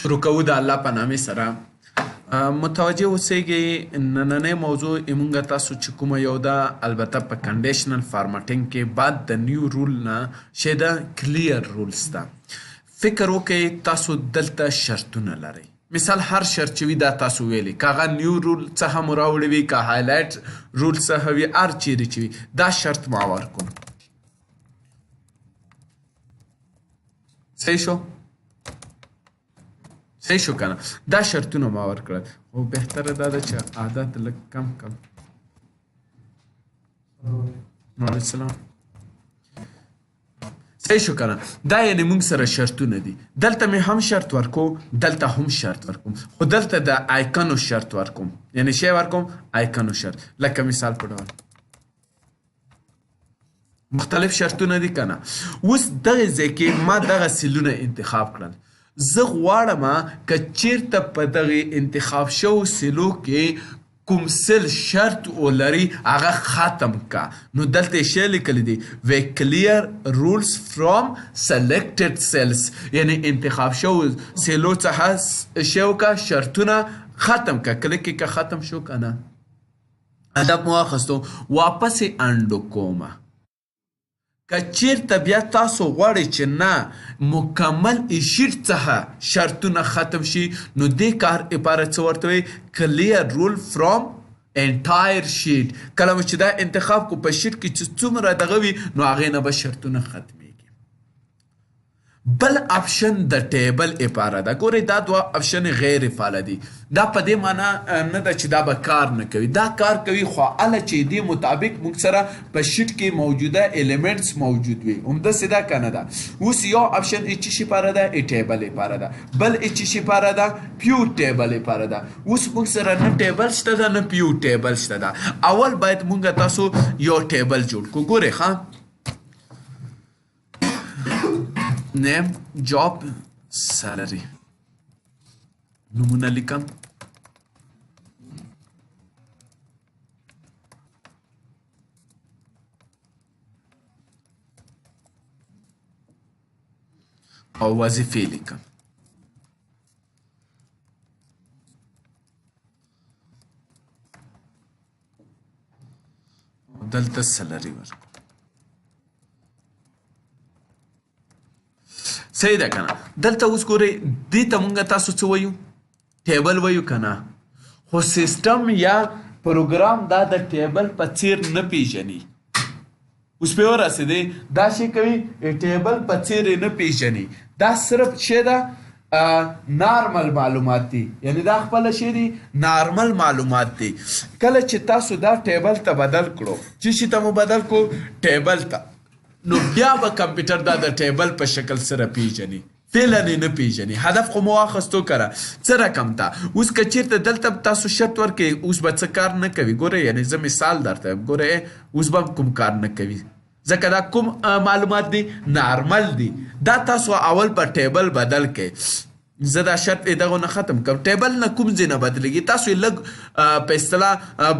شروع کوو د الله په نامې سره. متوجه اوسئ نننۍ موضوع مونږ تاسو چې کومه یو ده، البته په کنډیشنل فارمټینګ کې بعد د نیو رول نه چې ده کلیر رولز ده. فکر وکئ تاسو دلته شرطونه لرئ. مثال هر شرط چې وي دا تاسو ویلي، که هغه نیو رول څخه مو راوړی وي، که هایلایټ رول څخه وي، هر چیرې چې وي دا شرط ما ورکوم. صحیح شو؟ صحیح شو کنه؟ دا شرطونه ما ورکړل، خو بهتره دا ده چې عادت لږ کم کم. وعلیکم السلام. صحیح شو کنه؟ دا یعنې موږ سره شرطونه دي. دلته مې هم شرط ورکو، دلته هم شرط ورکوم، خو دلته د آیکنو شرط ورکوم. یعنې شی ورکوم آیکنو شرط. لکه مثال په ډول مختلف شرطونه دي کنه. اوس دغه ځای کې ما دغه سیلونه انتخاب کړل. زه غواړم که چیرته په دغه انتخاب شو سیلو کې کوم سیل شرط ولري هغه ختم کا. نو دلته یې شی لیکلی دی we clear rules from selected cells، یعنی انتخاب شو سیلو څخه شی وکړه شرطونه ختم کا. کله کې که ختم شو کنه هدف مو واخیستو، واپس یې انډو کومه. که چیرته بیا تاسو غواړئ چې نه مکمل شیټ څخه شرطونه ختم شي، نو دې کار لپاره څه ورته وایي کلیر رول فرام انټایر شیټ. کله مو چې دا انتخاب کو په شیټ کې چې څومره دغه وي نو هغې نه به شرطونه ختمیږي. بل اپشن د ټیبل لپاره ده. ګورئ دا دوه اپشن غیر فعاله دي. دا په دې معنا نه ده چې دا به کار نه کوي، دا کار کوي، خو هله چې دې مطابق موږ سره په شیټ کې موجوده ایلیمنټس موجود وي. همداسې ده که نه ده؟ اوس یو اپشن څه شي لپاره ده؟ ټیبل لپاره ده. بل څه شي لپاره ده؟ پیور ټیبل لپاره ده. اوس موږ سره نه ټیبل شته ده نه پیور ټیبل شته ده. اول باید موږ تاسو یو ټیبل جوړ کړو. ګورئ ښه، name, job, salary. نمونه لیکم. او وظیفه لیکم. دلته سلری ورکو. صحیح ده کنه؟ دلته اوس ګورئ دې ته مونږ تاسو څه وایو؟ ټیبل وایو کنه. خو سیسټم یا پروګرام دا د ټیبل په څیر نه پیژني. اوس پې ورسېدی دا شی کوي ټیبل په څیر یې نه پیژني. دا صرف شی ده نارمل معلومات دي، یعنی دا خپله شی دي نارمل معلومات دي. کله چې تاسو دا ټیبل ته بدل کړو، څه شي ته مو بدل کړو؟ ټیبل ته. نو بیا به کمپیوټر دا د ټیبل په شکل سره پیژني، فعلا یې نه پیژني. هدف خو مو واخیستو کره څه رقم ته. اوس که چیرته دلته تاسو شرط ورکړئ اوس به څه کار نه کوي. ګورئ یعنې زه مثال درته یم، ګورئ اوس به کوم کار نه کوي ځکه دا کوم معلومات دي؟ نارمل دي. دا تاسو اول په ټیبل بدل کړئ. زه دا شرط دغه نه ختم کړم. ټیبل نه کوم ځای نه بدلېږي. تاسو یې لږ په اصطلاح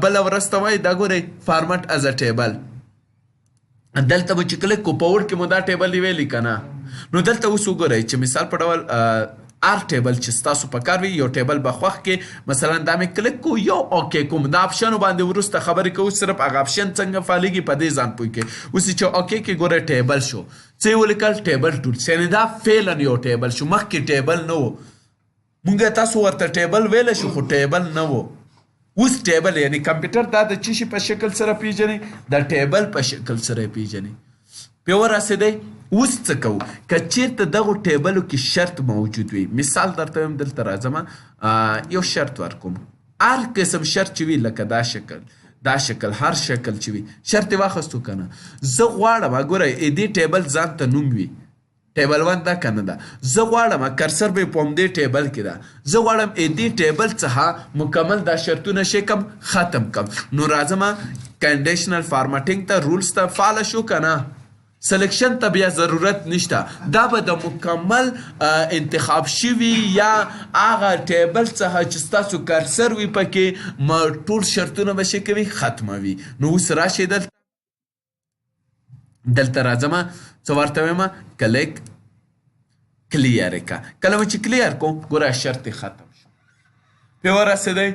بله ورځ ته وایي دا ګورئ فارمټ از ا ټیبل. دلته مو چې کلیک کو په وړ کې مو دا ټیبل ویلی که نه. نو دلته اوس وګورئ چې مثال په ډول ار ټیبل چې ستاسو په کار وي، یو ټیبل به خوښ کې مثلا دا مې کلیک کو یو اوکې کوم. دا اپشنو باندې وروسته خبرې کوو، صرف هغه اپشن څنګه فعالیږي په دې ځان پوه کې. اوس چې اوکې کې ګورئ ټیبل شو. څه یې ولیکل؟ ټیبل ټولز. یعنې دا فعلا یو ټیبل شو، مخکې ټیبل نه و. مونږ تاسو ورته ټیبل ویلی شو خو ټیبل نه و. اوس ټیبل یعنی کمپیوټر دا د څه شي په شکل سره پیژني؟ د ټیبل په شکل سره پیژني. پې ورسېدی. اوس څه کوو؟ که چیرته دغو ټیبلو کې شرط موجود وي، مثال درته وایم دلته راځم یو شرط ورکوم. هر قسم شرط چې وي لکه دا شکل دا شکل هر شکل چې وي شرط یې واخیستو که نه. زه غواړم ګورئ دې ټیبل ځان ته نوم وي. ټیبل 1 دا که نه ده. زه غواړم کرسر به په همدې ټیبل کې ده. زه غواړم دې ټیبل څخه مکمل دا شرطونه شی کم ختم کم. نو راځم کنډیشنل فارمټینګ ته، رولز ته فعاله شو که نه. سلیکشن ته بیا ضرورت نشته. دا به د مکمل انتخاب شوي یا هغه ټیبل څخه چې ستاسو کرسر وي پکې ټول شرطونه به شي کوي ختموي. نو اوس راشئ دلته راځم څه ورته وایم کلیک کلیر کا. کله مو چې کلیر کو ګوره شرط ختم شو. په ورسېدی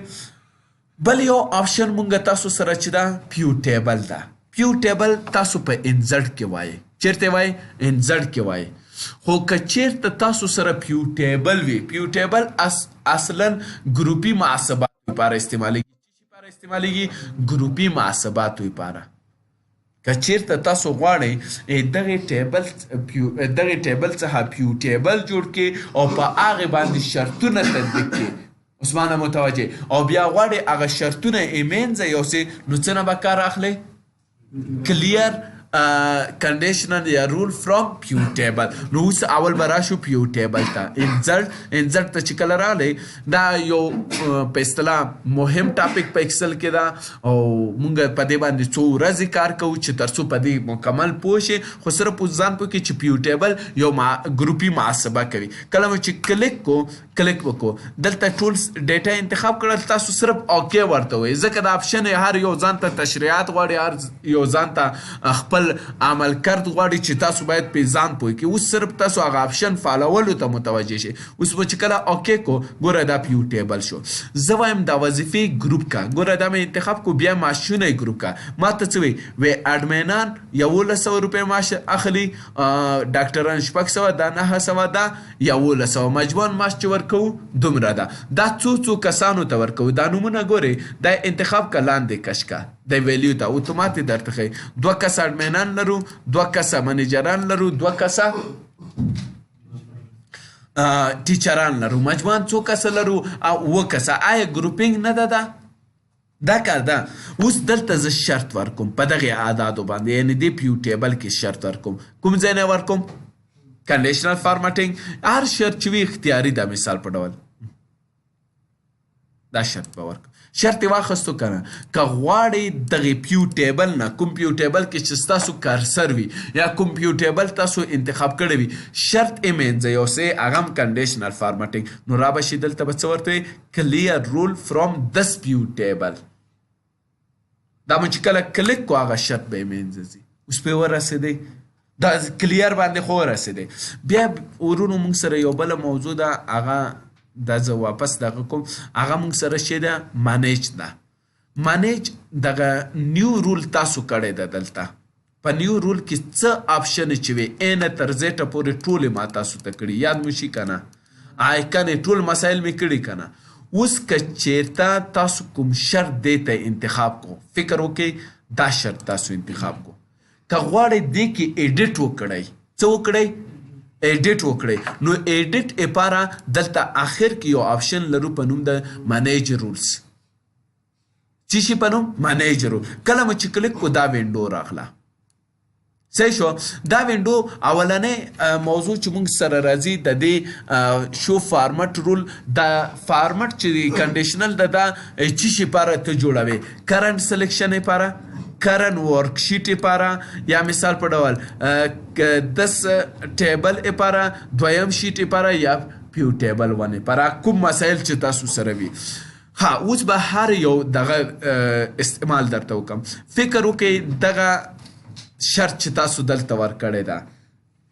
بل یو آپشن مونږ تاسو سره چې دا پیو ټیبل ده. پیو ټیبل تاسو په انزړ کې وایي. چیرته وایي؟ انزړ کې وایي. خو که چیرته تاسو سره پیو ټیبل وي، پیو ټیبل اصلا ګروپي محاسباتو لپاره استعمالیږي. چی لپاره استعمالیږي؟ ګروپي محاسباتو لپاره. که چیرته تاسو غواړئ دغه ټیبل څخه پیو ټیبل جوړ کړئ او په هغې باندې شرطونه تطبیق کړئ، عثمانه متوجه، او بیا غواړئ هغه شرطونه یې منځه یوسئ، نو څه نه به کار اخلئ؟ کلیر کنډیشنل یا رول فرام پیو ټیبل. نو اوس اول به راشو پیو ټیبل ته. انزرټ ته چې کله راغلی دا یو په اصطلاح مهم ټاپک په ایکسل کې ده او مونږ په دې باندې څو ورځې کار کوو چې تر څو په دې مکمل پوه شي. خو صرف اوس ځان پوه کړئ چې پیو ټیبل یو ګروپي محاسبه کوي. کله مو چې کلیک وکړو دلته ټول ډیټا انتخاب کړل، تاسو صرف اوکې ورته وایئ، ځکه د آپشن هر یو ځان ته تشریحات غواړي، هر یو ځان ته خپل عمل کرد غواړي چې تاسو باید په ځان پوه کړئ. اوس صرف تاسو هغه آپشن فالولو ته متوجه شئ. اوس به چې کله اوکې کو ګوره دا پیو ټیبل شو. زه وایم دا وظیفې ګروپ کا. ګوره دا مې انتخاب کو، بیا معاشونه ګروپ کا. ما ته څه وی اډمینان 1100 روپۍ معاش اخلي، ډاکټران 600، دا 900، دا 1100. مجموعاً معاش چې ورکوو دومره ده. دا څو کسانو ته ورکوو. دا نومونه ګورئ، دا انتخاب کا، لاندې کش کا، د ویلیو ته اتوماتیک درته ښیي. 2 کسه اډمینان لرو، 2 کسه منیجران لرو، 2 کسه ټیچران لرو، مجموعاً څو کسه لرو؟ 9 کسه. آیا ګروپینګ نه ده؟ دا کار ده. اوس دلته زه شرط ورکوم په دغې اعدادو باندې، یعنې دې پیو ټیبل کې شرط ورکوم. کوم ځای نه ورکوم؟ کنډیشنل فارمټینګ. هر شرط چې وي اختیاري ده. مثال په ډول دا شرط به ورکوم. شرط یې واخیستو که نه. که غواړئ دغې پیو ټیبل نه کوم پیو ټیبل کې چې ستاسو کارسر وي یا کوم پیو ټیبل تاسو انتخاب کړی وي، شرط یې منځه یوسئ، هغه هم کنډیشنل فارمټینګ. نو را به شي دلته به څه ورته وي؟ کلیر رول فرام دس پیو ټیبل. دا مو چې کله کلیک کو هغه شرط به یې منځه ځي. اوس پرې ورسېدی، دا کلیر باندې خو ورسېدی. بیا ورونو موږ سره یو بله موضوع ده، هغه دا زه واپس دغه کوم، هغه موږ سره چې ده مانیج ده. مانیج دغه نیو رول تاسو کړی ده. دلته په نیو رول کې څه آپشن چې وي اینه تر زیټه پورې ټولې ما تاسو ته کړي. یاد مو شي که نه؟ آیکن ټول مسایل مې کړي که نه؟ اوس که چیرته تاسو کوم شرط دې ته انتخاب کو، فکر وکړئ دا شرط تاسو انتخاب کو. که غواړئ دې کې ایډیټ وکړئ، څه وکړئ؟ ایډیټ وکړئ. نو ایډیټ لپاره دلته آخر کې یو آپشن لرو په نوم د مانیج رولز. څه شي په نوم؟ مانیج رول. کله مو چې کلیک کو دا وینډو راغله. صحیح شو. دا وینډو اولنۍ موضوع چې موږ سره راځي د دې شو فارمټ رول. دا فارمټ چې کنډیشنل ده دا څه شي لپاره ته جوړوي؟ کرنټ سلیکشن لپاره، کرن ورکشیټ لپاره، یا مثال په ډول 10 ټیبل لپاره، 2م شیټ لپاره، یا پیو ټیبل 1 لپاره، کوم مسایل چې تاسو سره وي. ها اوس به هر یو دغه استعمال درته وکم. فکر وکړئ دغه شرط چې تاسو دلته ورکړی ده،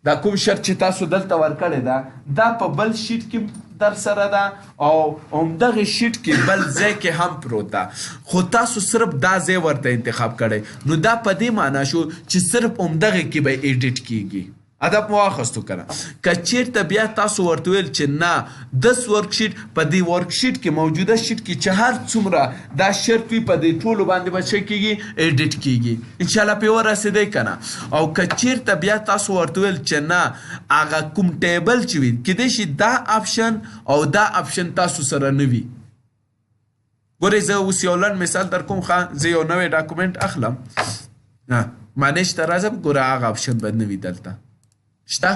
دا کوم شرط چې تاسو دلته ورکړی ده، دا په بل شیټ کې در سره ده او همدغه شیټ کې بل ځای کې هم پروت ده، خو تاسو صرف دا ځای ورته انتخاب کړی. نو دا په دې معنا شو چې صرف همدغه کې به ایډیټ کیږي. ادب مو واخیستو که نه؟ که چیرته بیا تاسو ورته ویل چې نه 10 ورکشیټ، په دې ورکشیټ کې موجوده شیټ کې چې هر څومره دا شرط وي په دې ټولو باندې به څه کیږي؟ ایډیټ کیږي. انشاءالله پرې ورسېدی که نه؟ او که چیرته بیا تاسو ورته ویل چې نه هغه کوم ټیبل چې وي کیدای شي دا آپشن او دا آپشن تاسو سره نه وي. ګورئ زه اوس یو لنډ مثال در کوم. ښه زه یو نوی ډاکومنټ اخلم، مانیج ته راځم، ګوره هغه آپشن به نه وي دلته. شته؟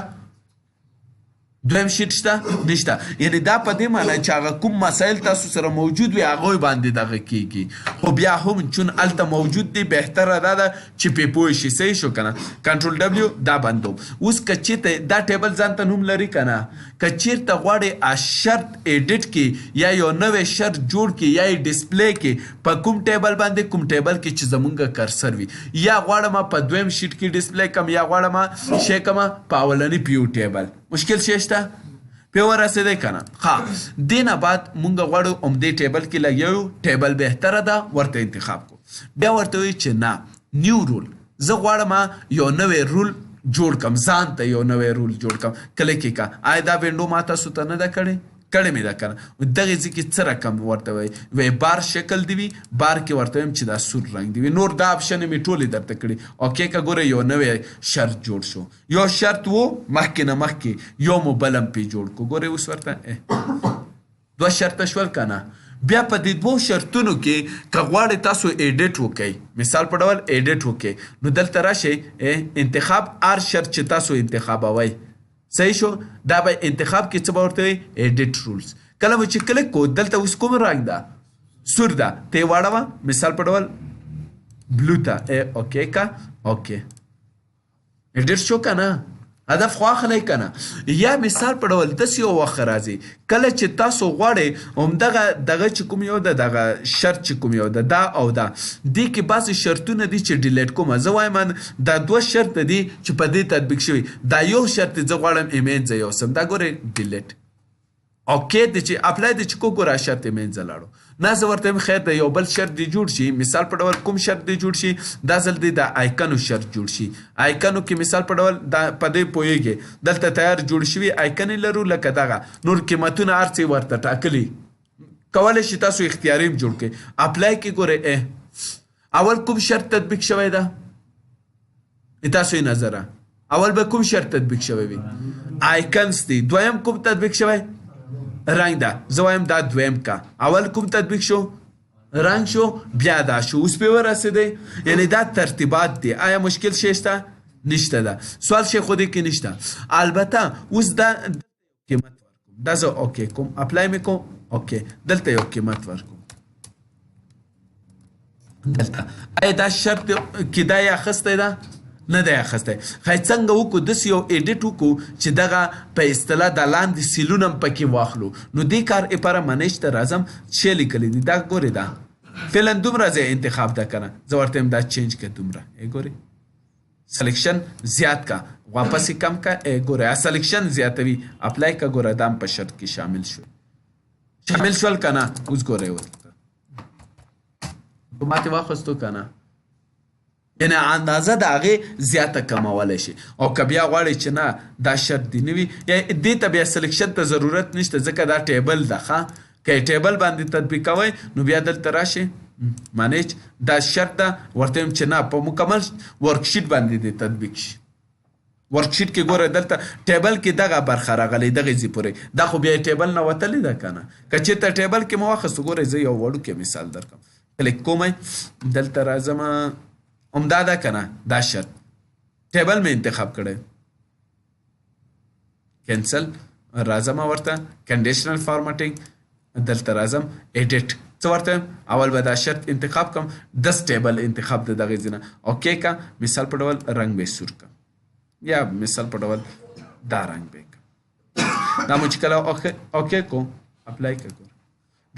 2م شیټ شته؟ نشته. یعنې دا په دې معنی چې هغه کوم مسایل تاسو سره موجود وي هغوی باندې دغه کیږي. خو بیا هم چون هلته موجود دی بهتره دا ده چې پې پوه شي. صحیح شو که نه؟ کنټرول ډبلیو دا بندوم. اوس که چېرته دا ټیبل ځان ته نوم لري که نه، که چېرته غواړئ شرط ایډیټ کړي یا یو نوی شرط جوړ کړي یا یې ډسپلی کړي په کوم ټیبل باندې، کوم ټیبل کې چې زمونږ کرسر وي، یا غواړم په 2م شیټ کې ډسپلی کړم یا غواړم شی کړم په اولني پیو ټیبل، مشکل شی شته پې ورسېدی که نه ښه دې نه بعد مونږ غواړو همدې ټیبل کې لګیا یو ټیبل بهتره ده ورته انتخاب کړو بیا ورته وایي چې نه نیو رول زه غواړم یو نوی رول جوړ کړم ځان ته یو نوی رول جوړ کړم کلیک یې کړه آیا دا وینډو ما تاسو ته نه ده کړې کړې مې ده که نه دغې ځای کې څه رقم ورته وایي بار شکل دی وي بار کې ورته وایم چې دا سور رنګ دی وي نور دا آپشنې مې ټولې درته کړي اوکې که ګوره یو نوی شرط جوړ شو یو شرط و مخکې نه مخکې یو مو بل هم پې جوړ کړو ګورئ اوس ورته دوه شرطه شول که نه بیا په دې دوو شرطونو کې که غواړئ تاسو ایډیټ وکئ مثال په ډول ایډیټ وکئ نو دلته راشئ انتخاب هر شرط چې تاسو انتخابوئ صحیح شو دا به انتخاب کې څه به ورته وي ایډیټ رولز کله به چې کلیک کو دلته اوس کوم رنګ ده سور ده ته یې واړوه مثال په ډول بلو ته اوکې که اوکې ایډیټ شو که نه هدف خو اخلی که نه یا مثال په ډول داسې یو وخت راځي کله چې تاسو غواړئ همدغه چې کوم یو ده دغه شرط چې کوم یو ده دا او دا دې کې بعضې شرطونه دي چې ډیلیټ کوم زه وایم دا دوه شرط دي چې په دې تطبیق شوي دا یو شرط زه غواړم ایمینځه یوسم دا ګورئ ډیلیټ اوکې دی چې اپلای دی چې کو ګوره شرط یې منځه لاړو نه زه ورته یم خیر د یو بل شرط دی جوړ شي مثال په ډول کوم شرط دی جوړ شي دا ځل دی د آیکنو شرط جوړ شي آیکنو کې مثال په ډول دا په دې پوهیږي دلته تیار جوړ شوي آیکنې لرو لکه دغه نور قیمتونه هر څه ورته ټاکلي کولی شي تاسو اختیاري هم جوړ کړئ اپلای کې ګورئ اول کوم شرط تطبیق شوی ده تاسو یې نظره اول به کوم شرط تطبیق شوی وي آیکنز دی دویم کوم تطبیق شوی رنگ ده زه وایم دا دویم کا اول کوم تطبیق شو رنگ شو بیا دا شو اوس پې ورسېدی یعنی دا ترتیبات دی آیا مشکل شی شته نشته ده سوال شی خو دې کې نشته البته اوس دا قیمت ورکوم دا زه اوکې کوم اپلای مې کوم اوکې دلته یو قیمت ورکوم دلته آیا دا شرط کې دا یې اخیستی ده نه دی اخیستی ښایي څنګه وکړو داسې یو ایډیټ وکړو چې دغه په اصطلاح د لاندې سیلونه هم پکې واخلو نو دې کار لپاره منیج ته راځم څه لیکلی دي دا ګورې ده فعلا دومره ځای انتخاب ده که نه زه ورته یم دا چینج که دومره ګورې سلیکشن زیات کا واپس یې کم کا ګورې سلیکشن زیاتوي اپلای که ګوره دا هم په شرط کې شامل شول که نه اوس ګورې ورته ماتې واخیستو که نه یعنی اندازه د هغې زیاته کمولی شي او که بیا غواړئ چې نه دا شرط دی نه وي یا دې ته بیا سلیکشن ته ضرورت نشته ځکه دا ټیبل ده ښه که یې ټیبل باندې تطبیق کوئ نو بیا دلته راشئ مانیج دا شرط ده ورته وایم چې نه په مکمل ورکشیټ باندې دې تطبیق شي ورکشیټ کې ګوره دلته ټیبل کې دغه برخه راغلی دغې ځای پورې دا خو بیا ټیبل نه وتلی ده که نه که چېرته ټیبل کې مو واخیستو ګورئ زه یو وړوکی مثال درکړم کلیک کومئ دلته راځم همدا ده که نه دا شرط ټیبل مې انتخاب کړی کینسل راځم ورته کنډیشنل فارمټینګ دلته راځم ایډیټ څه ورته اول به دا شرط انتخاب کړم 10 ټیبل انتخاب د دغې ځای نه اوکې که مثال په ډول رنګ به یې سور کړم یا مثال په ډول دا رنګ به یې کړم دا مو چې کله اوکې کوم اپلای که ګوره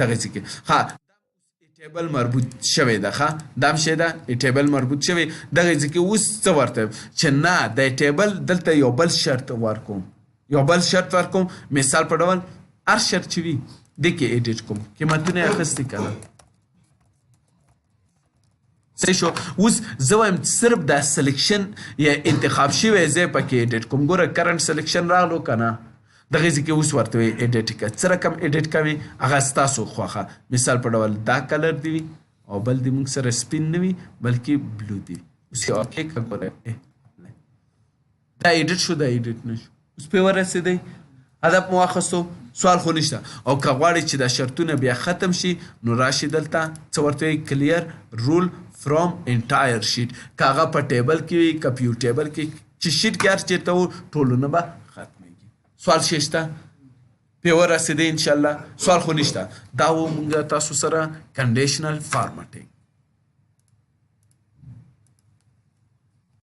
دغې ځای کې ها ټیبل مربوط شوی ده ښه دا هم شی ده ټیبل مربوط شوی دغې ځای کې اوس څه ورته چې نه د ټیبل دلته یو بل شرط ورکوم مثال په ډول هر شرط چې وي دې کې ایډیټ کوم قیمتونه یې اخیستي که نه صحیح شو اوس زه وایم صرف دا سلیکشن یا انتخاب شوی ځای پکې ایډیټ کوم ګوره کرنټ سلیکشن راغلو که نه دغې ځای کې اوس ورته وایي ایډیټ کړه څه رقم ایډیټ کوي هغه ستاسو خوښه مثال په ډول دا کلر دی وي او بل د موږ سره سپین نه وي بلکې بلو دی وي اوس یې اوکې کړه ګوره دا ایډیټ شو دا ایډیټ نه شو اوس پې ورسېدی هدف مو واخیستو سوال خو نشته او که غواړئ چې دا شرطونه بیا ختم شي نو راشي دلته څه ورته وایي کلیر رول فرام انټایر شیټ که هغه په ټیبل کې وي که په یو ټیبل کې چې شیټ کې هر چېرته و ټولونه به ختمیږي سوال شی شته پې ورسېدی انشاءالله سوال خو نشته دا و مونږ تاسو سره کنډیشنل فارمټینګ